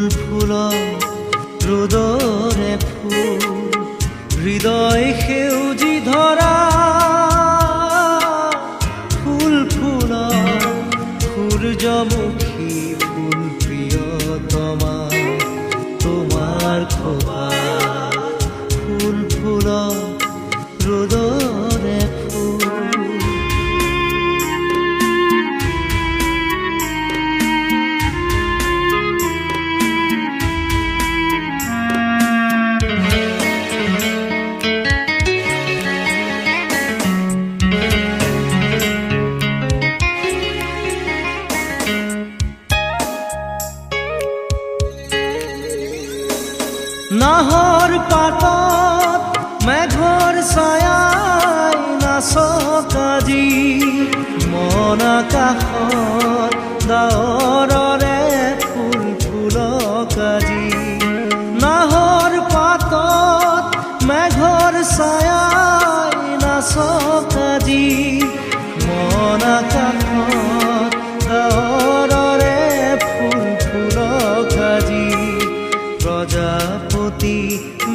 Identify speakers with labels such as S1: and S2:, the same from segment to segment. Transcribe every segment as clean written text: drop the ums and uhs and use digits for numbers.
S1: ফুল ফুল ৰ'দৰে ফুল হৃদয় সেউজী ধৰা ফুল ফুল সূৰ্যমুখী ফুল প্ৰিয়তমা তোমাৰ খোপা ফুল ফুল ৰ'দৰে ফুল। নাহৰ পাতত মেঘৰ ছায়াই নাচক আজি মন আকাশত ডাৱৰৰে ফুল ফুলক আজি। নাহৰ পাতত মেঘৰ ছায়াই নাচক আজি মন আকাশত ডাৱৰৰে ফুল ফুলক আজি। প্ৰজাপতি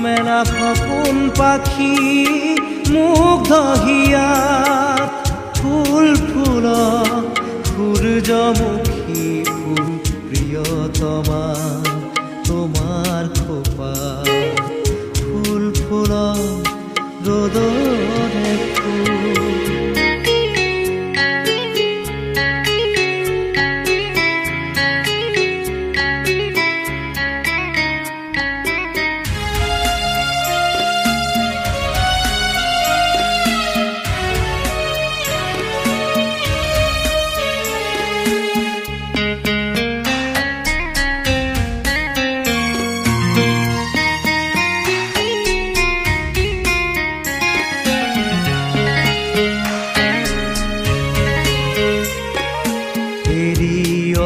S1: মেলা সপোন পাখি মুগ্ধ হিয়াত ফুল ফুল সূৰ্যমুখী ফুল প্ৰিয়তমা তোমাৰ খোপা ফুল ফুল ৰ'দৰে ফুল।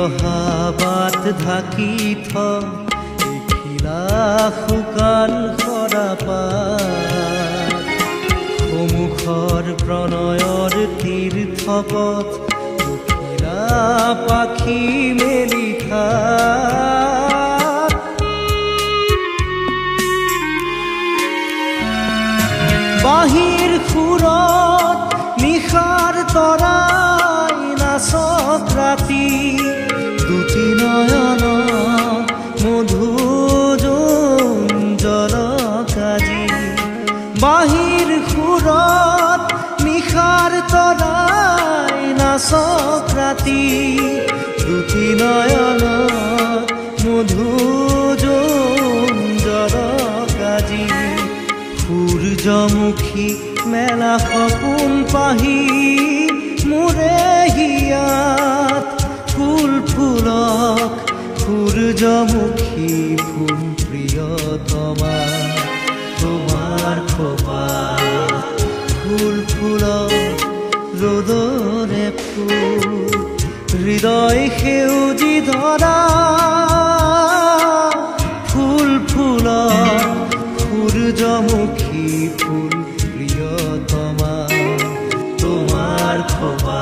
S1: অহা বাট ঢাকি থিলা শুকান সৰাপাত সমুখৰ প্ৰণয়ৰ তীৰ্থপথ উঠিলা পাখি মেলি থাক। বাঁহীৰ সুৰত নিশাৰ তৰাই নাচক ৰাতি দুটি নয়ন মধুজলক আজি। বাঁহীৰ সুৰত নিশাৰ তৰাই নাচক ৰাতি দুটি নয়ন মধুজলক আজি। সূৰ্যমুখী মেলা সপোন পাহি মোৰে হিয়াত ফুল ফুলক সূৰ্যমুখী ফুল প্ৰিয়তমা তোমাৰ খোপা ফুল ফুল ৰ'দৰে ফুল হৃদয় সেউজী ধৰা ফুল ফুল সূৰ্যমুখী ফুল প্ৰিয়তমা তোমাৰ খোপা।